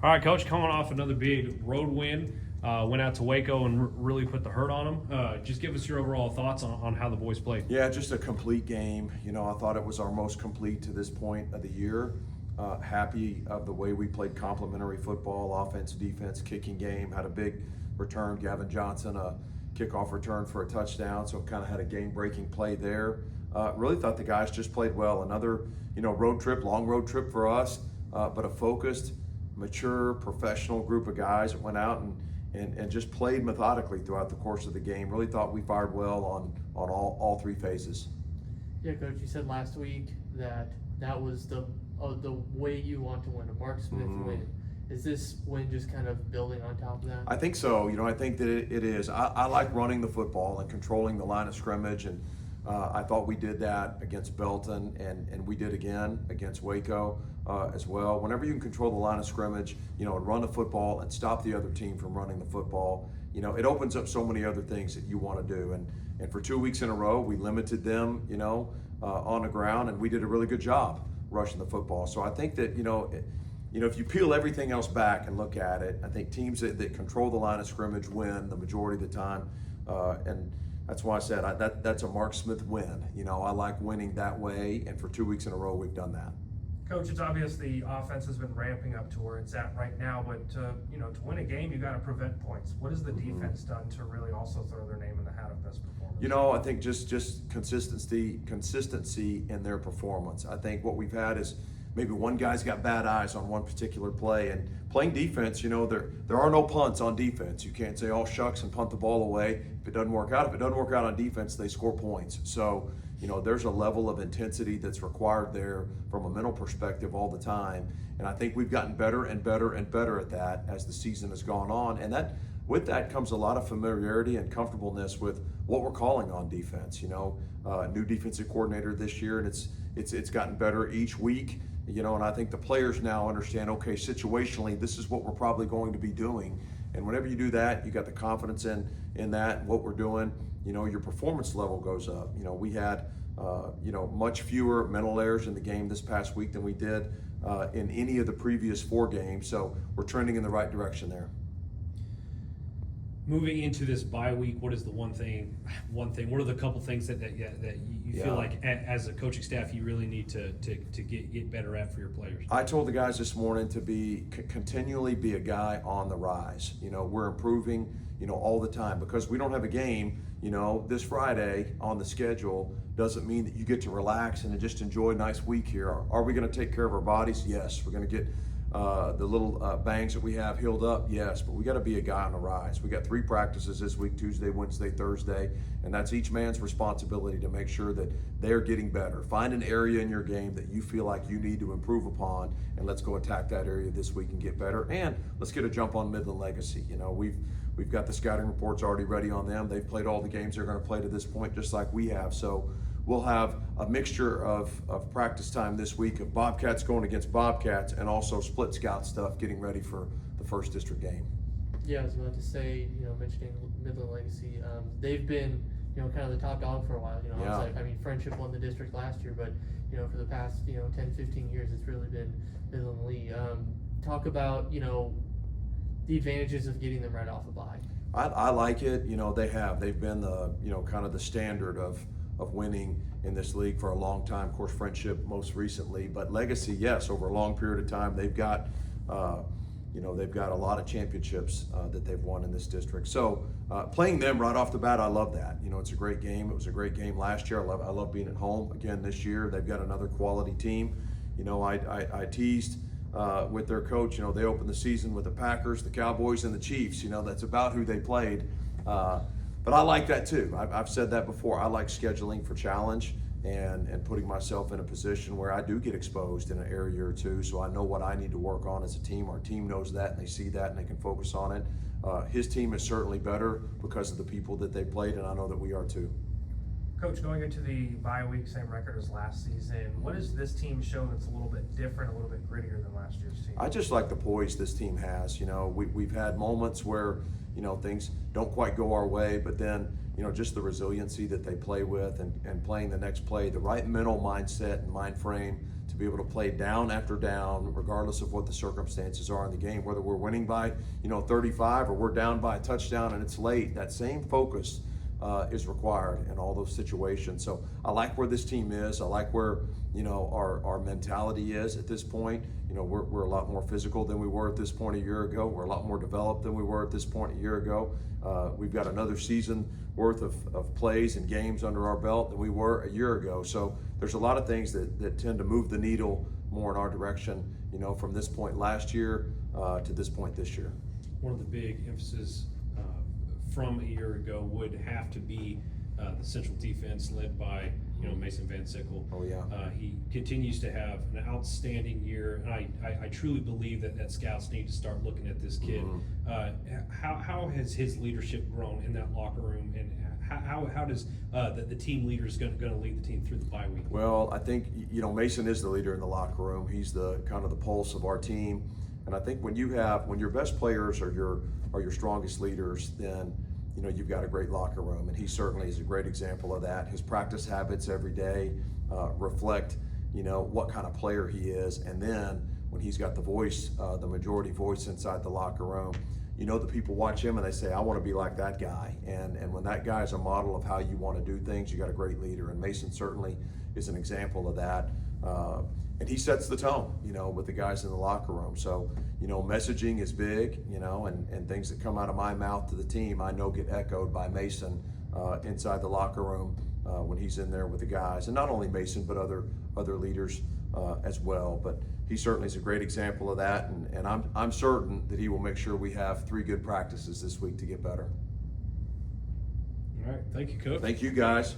All right, Coach, coming off another big road win, went out to Waco and really put the hurt on them. Just give us your overall thoughts on how the boys played. Yeah, just a complete game. I thought it was our most complete to this point of the year. Happy of the way we played complementary football, offense, defense, kicking game. Had a big return, Gavin Johnson, a kickoff return for a touchdown. So kind of had a game-breaking play there. Really thought the guys just played well. Another, road trip, long road trip for us, but a focused, mature, professional group of guys that went out and just played methodically throughout the course of the game. Really thought we fired well on all three phases. Yeah, Coach, you said last week that was the way you want to win, a Mark Smith win. Is this win just kind of building on top of that? I think so. I think that it is. I like running the football and controlling the line of scrimmage, and I thought we did that against Belton, and we did again against Waco as well. Whenever you can control the line of scrimmage, and run the football and stop the other team from running the football, it opens up so many other things that you want to do. And for 2 weeks in a row, we limited them, on the ground, and we did a really good job rushing the football. So I think that, if you peel everything else back and look at it, I think teams that control the line of scrimmage win the majority of the time. And that's why I said that's a Mark Smith win. I like winning that way, and for 2 weeks in a row, we've done that. Coach, it's obvious the offense has been ramping up to where it's at right now, but to win a game, you got to prevent points. What has the defense done to really also throw their name in the hat of this performance? I think just consistency in their performance. I think what we've had is maybe one guy's got bad eyes on one particular play, and playing defense, there are no punts on defense. You can't say, oh, shucks, and punt the ball away if it doesn't work out. If it doesn't work out on defense, they score points. So, there's a level of intensity that's required there from a mental perspective all the time. And I think we've gotten better and better and better at that as the season has gone on. And with that comes a lot of familiarity and comfortableness with what we're calling on defense. New defensive coordinator this year, and it's gotten better each week. And I think the players now understand, okay, situationally, this is what we're probably going to be doing. And whenever you do that, you got the confidence in that and what we're doing, your performance level goes up. We had, much fewer mental errors in the game this past week than we did in any of the previous 4 games. So we're trending in the right direction there. Moving into this bye week, what is the one thing? What are the couple things that you feel like as a coaching staff you really need to get better at for your players? I told the guys this morning to continually be a guy on the rise. We're improving, all the time, because we don't have a game, this Friday on the schedule doesn't mean that you get to relax and just enjoy a nice week here. Are we going to take care of our bodies? Yes. We're going to get the little bangs that we have healed up? Yes, but we got to be a guy on the rise. We got 3 practices this week, Tuesday, Wednesday, Thursday, and that's each man's responsibility to make sure that they're getting better. Find an area in your game that you feel like you need to improve upon, and let's go attack that area this week and get better. And let's get a jump on Midland Legacy. We've got the scouting reports already ready on them. They've played all the games they're going to play to this point, just like we have. So we'll have a mixture of practice time this week of Bobcats going against Bobcats and also split scout stuff getting ready for the first district game. Yeah, I was about to say, mentioning Midland Legacy, they've been, kind of the top dog for a while. Friendship won the district last year, but, for the past, 10, 15 years, it's really been Midland Lee. Talk about, the advantages of getting them right off a bye. I like it. They've been the, kind of the standard of winning in this league for a long time. Of course, Friendship most recently, but Legacy, yes, over a long period of time, they've got, they've got a lot of championships that they've won in this district. So playing them right off the bat, I love that. It's a great game. It was a great game last year. I love being at home again this year. They've got another quality team. I teased with their coach. They opened the season with the Packers, the Cowboys, and the Chiefs. That's about who they played. But I like that too. I've said that before. I like scheduling for challenge and putting myself in a position where I do get exposed in an area or two, so I know what I need to work on as a team. Our team knows that, and they see that, and they can focus on it. His team is certainly better because of the people that they played, and I know that we are too. Coach, going into the bye week, same record as last season, what does this team show that's a little bit different, a little bit grittier than last year's team? I just like the poise this team has. We've had moments where, things don't quite go our way, but then, just the resiliency that they play with and playing the next play, the right mental mindset and mind frame to be able to play down after down, regardless of what the circumstances are in the game, whether we're winning by 35 or we're down by a touchdown and it's late. That same focus is required in all those situations. So I like where this team is. I like where our mentality is at this point. We're a lot more physical than we were at this point a year ago. We're a lot more developed than we were at this point a year ago. We've got another season worth of plays and games under our belt than we were a year ago. So there's a lot of things that tend to move the needle more in our direction, from this point last year to this point this year. One of the big emphasis from a year ago would have to be the central defense led by Mason Van Sickle. Oh yeah. He continues to have an outstanding year, and I truly believe that scouts need to start looking at this kid. How has his leadership grown in that locker room, and how does the team leader is going to lead the team through the bye week? Well, I think Mason is the leader in the locker room. He's the kind of the pulse of our team, and I think when your best players are your strongest leaders, then you've got a great locker room, and he certainly is a great example of that. His practice habits every day reflect what kind of player he is, and then when he's got the voice, the majority voice inside the locker room, the people watch him and they say, I want to be like that guy. And when that guy is a model of how you want to do things, you got a great leader. And Mason certainly is an example of that. And he sets the tone, with the guys in the locker room. So, messaging is big, and things that come out of my mouth to the team, I know get echoed by Mason inside the locker room when he's in there with the guys. And not only Mason, but other leaders as well. But he certainly is a great example of that, and I'm certain that he will make sure we have 3 good practices this week to get better. All right, thank you, Coach. Thank you, guys.